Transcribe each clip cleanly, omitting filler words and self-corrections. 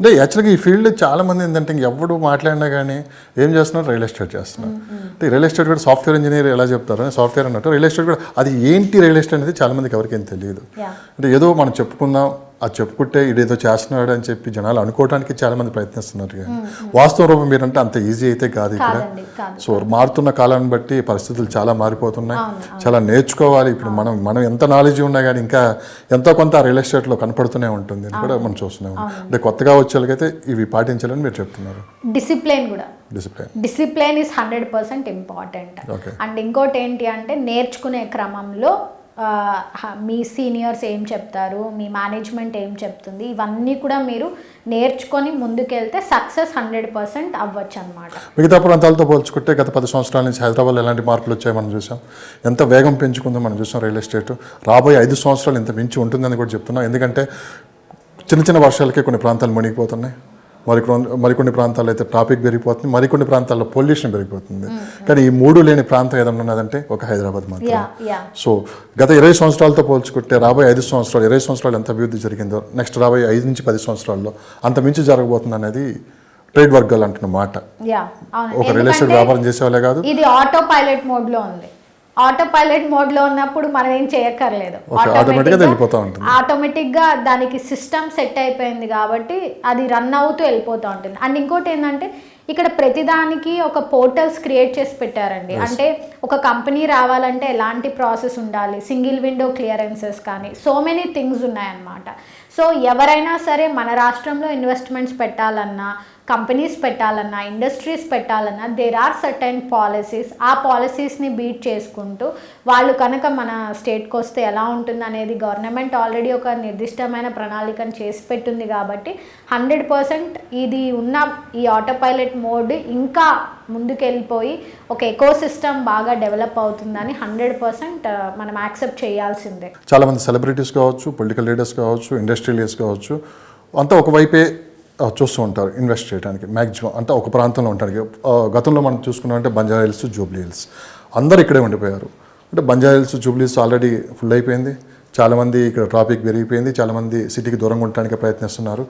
అంటే యాక్చువల్గా ఈ ఫీల్డ్ చాలా మంది ఏంటంటే ఎవడు మాట్లాడినా కానీ ఏం చేస్తున్నారు, రియల్ ఎస్టేట్ చేస్తున్నారు. అంటే రియల్ ఎస్టేట్ కూడా సాఫ్ట్వేర్ ఇంజనీర్ ఎలా చెప్తారు, సాఫ్ట్వేర్ అన్నట్టు రియల్ ఎస్టేట్ కూడా అది ఏంటి రియల్ ఎస్టేట్ అనేది చాలా మందికి ఎవరికేం తెలియదు. అంటే ఏదో మనం చెప్పుకుందాం, అది చెప్పుకుంటే ఇదేదో చేస్తున్నాడు అని చెప్పి జనాలు అనుకోవడానికి చాలా మంది ప్రయత్నిస్తున్నారు. కానీ వాస్తవ రూపం మీరంటే అంత ఈజీ అయితే కాదు ఇక్కడ. సో మారుతున్న కాలాన్ని బట్టి పరిస్థితులు చాలా మారిపోతున్నాయి, చాలా నేర్చుకోవాలి. ఇప్పుడు మనం ఎంత నాలెడ్జ్ ఉన్నా కానీ ఇంకా ఎంతో కొంత రియల్ ఎస్టేట్లో కనపడుతూనే ఉంటుంది అని కూడా మనం చూస్తూనే ఉంటాం. అంటే కొత్తగా వచ్చే వాళ్ళకైతే ఇవి పాటించాలని మీరు చెప్తున్నారు. డిసిప్లిన్ కూడా, డిసిప్లిన్ ఈజ్ 100% ఇంపార్టెంట్. అండ్ ఇంకోటి ఏంటి అంటే నేర్చుకునే క్రమంలో మీ సీనియర్స్ ఏం చెప్తారు, మీ మేనేజ్మెంట్ ఏం చెప్తుంది, ఇవన్నీ కూడా మీరు నేర్చుకొని ముందుకెళ్తే సక్సెస్ 100% అవ్వచ్చు అనమాట. మిగతా ప్రాంతాలతో పోల్చుకుంటే గత 10 సంవత్సరాల నుంచి హైదరాబాద్లో ఎలాంటి మార్పులు వచ్చాయి మనం చూసాం, ఎంత వేగం పెంచుకుందో మనం చూసాం రియల్ ఎస్టేట్. రాబోయే 5 సంవత్సరాలు ఇంత మించి ఉంటుందని కూడా చెప్తున్నాం. ఎందుకంటే చిన్న చిన్న వర్షాలకే కొన్ని ప్రాంతాలు మునిగిపోతున్నాయి, మరికొన్ని ప్రాంతాల్లో అయితే ట్రాఫిక్ పెరిగిపోతుంది, మరికొన్ని ప్రాంతాల్లో పొల్యూషన్ పెరిగిపోతుంది. కానీ ఈ 3 లేని ప్రాంతం ఏదైనా ఉన్నదంటే ఒక హైదరాబాద్ మాత్రం. సో గత 20 సంవత్సరాలతో పోల్చుకుంటే రాబోయే 5 సంవత్సరాలు 20 సంవత్సరాలు ఎంత అభివృద్ధి జరిగిందో నెక్స్ట్ రాబోయే 5 నుంచి 10 సంవత్సరాల్లో అంత మించి జరగబోతుంది అనేది ట్రేడ్ వర్గాలు అంటున్న మాట. ఒక రియల్ ఎస్టేట్ వ్యాపారం చేసేవాళ్ళే కాదు, ఇది ఆటో పైలట్ మోడ్లో ఉంది. ఆటో పైలట్ మోడ్లో ఉన్నప్పుడు మనం ఏం చేయక్కర్లేదు, ఆటోమేటిక్గా దానికి సిస్టమ్ సెట్ అయిపోయింది కాబట్టి అది రన్ అవుతూ వెళ్ళిపోతూ ఉంటుంది. అండ్ ఇంకోటి ఏంటంటే ఇక్కడ ప్రతిదానికి ఒక పోర్టల్స్ క్రియేట్ చేసి పెట్టారండి. అంటే ఒక కంపెనీ రావాలంటే ఎలాంటి ప్రాసెస్ ఉండాలి, సింగిల్ విండో క్లియరెన్సెస్ కానీ సో మెనీ థింగ్స్ ఉన్నాయన్నమాట. సో ఎవరైనా సరే మన రాష్ట్రంలో ఇన్వెస్ట్మెంట్స్ పెట్టాలన్నా, కంపెనీస్ పెట్టాలన్నా, ఇండస్ట్రీస్ పెట్టాలన్నా దేర్ ఆర్ సర్టైన్ పాలసీస్. ఆ పాలసీస్ని బీట్ చేసుకుంటూ వాళ్ళు కనుక మన స్టేట్కి వస్తే ఎలా ఉంటుంది అనేది గవర్నమెంట్ ఆల్రెడీ ఒక నిర్దిష్టమైన ప్రణాళికను చేసి పెట్టింది. కాబట్టి 100% ఇది ఉన్న ఈ ఆటో పైలట్ మోడ్ ఇంకా ముందుకెళ్ళిపోయి ఒక ఎకో సిస్టమ్ బాగా డెవలప్ అవుతుందని 100% మనం యాక్సెప్ట్ చేయాల్సిందే. చాలామంది సెలబ్రిటీస్ కావచ్చు, పొలిటికల్ లీడర్స్ కావచ్చు, ఇండస్ట్రియలిస్ట్ కావచ్చు, అంతా ఒకవైపే చూస్తూ ఉంటారు ఇన్వెస్ట్ చేయడానికి మ్యాక్సిమం. అంటే ఒక ప్రాంతంలో ఉండడానికి గతంలో మనం చూసుకున్నామంటే బంజారా హిల్స్, జూబ్లీ హిల్స్ అందరూ ఇక్కడే ఉండిపోయారు. అంటే Banjara hills, Jubilee hills already full అయిపోయింది. చాలామంది ఇక్కడ ట్రాఫిక్ పెరిగిపోయింది, చాలామంది సిటీకి దూరంగా ఉండడానికి ప్రయత్నిస్తున్నారు.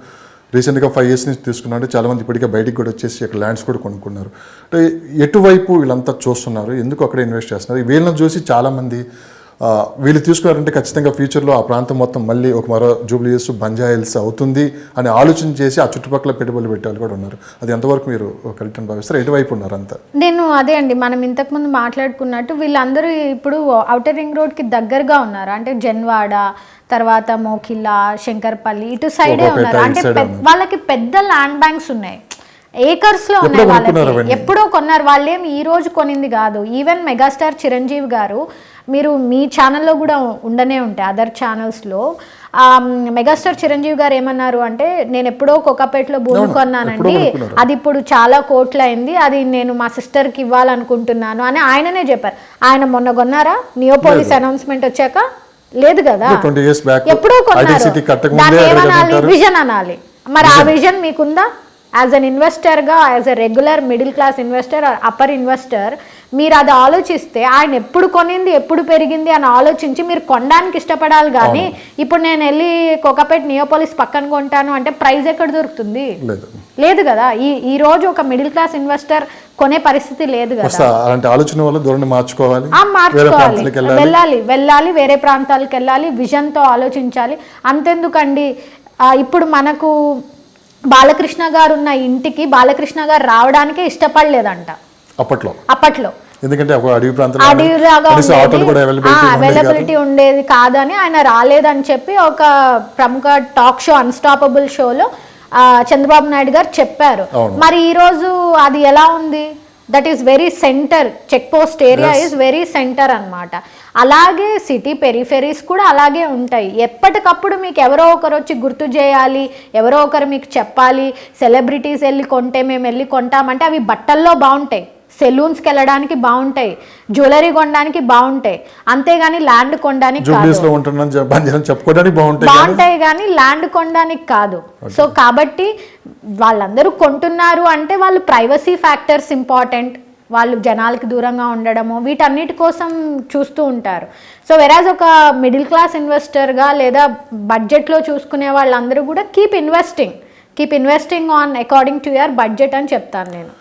రీసెంట్గా 5 years నుంచి తీసుకున్నారంటే చాలామంది ఇప్పటికే బయటికి కూడా వచ్చేసి అక్కడ ల్యాండ్స్ కూడా కొనుక్కున్నారు. అంటే ఎటువైపు వీళ్ళంతా చూస్తున్నారు, ఎందుకు అక్కడ ఇన్వెస్ట్ చేస్తున్నారు, వీళ్ళని చూసి చాలామంది వీళ్ళు తీసుకున్నారంటే ఖచ్చితంగా ఫ్యూచర్లో ఆ ప్రాంతం మొత్తం మళ్ళీ ఒక మరో జూబ్లీ హిల్స్, బంజారా హిల్స్ అవుతుంది అని ఆలోచన చేసి ఆ చుట్టుపక్కల పెట్టుబడులు పెట్టే కూడా ఉన్నారు. అది ఎంతవరకు మీరు కరెక్ట్ అని భావిస్తారు, ఎటువైపు ఉన్నారు అంతా? నేను అదే అండి, మనం ఇంతకుముందు మాట్లాడుకున్నట్టు వీళ్ళందరూ ఇప్పుడు ఔటర్ రింగ్ రోడ్కి దగ్గరగా ఉన్నారు. అంటే జన్వాడ, తర్వాత మోకిల్లా, శంకర్పల్లి ఇటు సైడే ఉన్నారు. అంటే వాళ్ళకి పెద్ద ల్యాండ్ బ్యాంక్స్ ఉన్నాయి, ఏకర్స్లో ఉన్నాయి. వాళ్ళకి ఎప్పుడో కొన్నారు, వాళ్ళేమి ఈ రోజు కొనింది కాదు. ఈవెన్ మెగాస్టార్ చిరంజీవి గారు, మీరు మీ ఛానల్లో కూడా ఉండనే ఉంటాయి అదర్ ఛానల్స్లో, మెగాస్టార్ చిరంజీవి గారు ఏమన్నారు అంటే నేను ఎప్పుడో కోకాపేటలో భూమి కొన్నానండి, అది ఇప్పుడు చాలా కోట్లు అయింది, అది నేను మా సిస్టర్కి ఇవ్వాలనుకుంటున్నాను అని ఆయననే చెప్పారు. ఆయన మొన్న కొన్నారా నియోపోలిస్ అనౌన్స్మెంట్ వచ్చాక? లేదు కదా, ఎప్పుడో కొన్నారు. దాన్ని ఏమనాలి, విజన్ అనాలి. మరి ఆ విజన్ మీకుందా? యాజ్ అన్ ఇన్వెస్టర్గా, as a regular middle class investor, upper investor, మీరు అది ఆలోచిస్తే ఆయన ఎప్పుడు కొనింది, ఎప్పుడు పెరిగింది అని ఆలోచించి మీరు కొనడానికి ఇష్టపడాలి. కానీ ఇప్పుడు నేను వెళ్ళి కోకాపేట నియోపోలిస్ పక్కన కొంటాను అంటే ప్రైస్ ఎక్కడ దొరుకుతుంది? లేదు కదా. ఈ రోజు ఒక మిడిల్ క్లాస్ ఇన్వెస్టర్ కొనే పరిస్థితి లేదు కదా. మార్చుకోవాలి, వెళ్ళాలి, వేరే ప్రాంతాలకు వెళ్ళాలి, విజన్తో ఆలోచించాలి. అంతెందుకండి, ఇప్పుడు మనకు బాలకృష్ణ గారు ఉన్న ఇంటికి బాలకృష్ణ గారు రావడానికే ఇష్టపడలేదంట అప్పట్లో. ఎందుకంటే అవైలబిలిటీ ఉండేది కాదని ఆయన రాలేదని చెప్పి ఒక ప్రముఖ టాక్ షో అన్స్టాపబుల్ షోలో చంద్రబాబు నాయుడు గారు చెప్పారు. మరి ఈరోజు అది ఎలా ఉంది? That is very centre, check post area is very centre అన్నమాట. అలాగే సిటీ పెరిఫెరీస్ కూడా అలాగే ఉంటాయి. ఎప్పటికప్పుడు మీకు ఎవరో ఒకరు వచ్చి గుర్తు చేయాలి, ఎవరో ఒకరు మీకు చెప్పాలి. సెలబ్రిటీస్ వెళ్ళి కొంటే మేము వెళ్ళి కొంటామంటే అవి బట్టల్లో బాగుంటాయి, సెలూన్స్కి వెళ్ళడానికి బాగుంటాయి, జ్యువెలరీ కొనడానికి బాగుంటాయి, అంతేగాని ల్యాండ్ కొనడానికి బాగుంటాయి కానీ ల్యాండ్ కొనడానికి కాదు. సో కాబట్టి వాళ్ళందరూ కొంటున్నారు అంటే వాళ్ళు ప్రైవసీ ఫ్యాక్టర్స్ ఇంపార్టెంట్, వాళ్ళు జనాలకి దూరంగా ఉండడము, వీటన్నిటి కోసం చూస్తూ ఉంటారు. సో వెరాజ్ ఒక మిడిల్ క్లాస్ ఇన్వెస్టర్గా లేదా బడ్జెట్లో చూసుకునే వాళ్ళందరూ కూడా keep investing. Keep investing on according to your budget అని చెప్తాను నేను.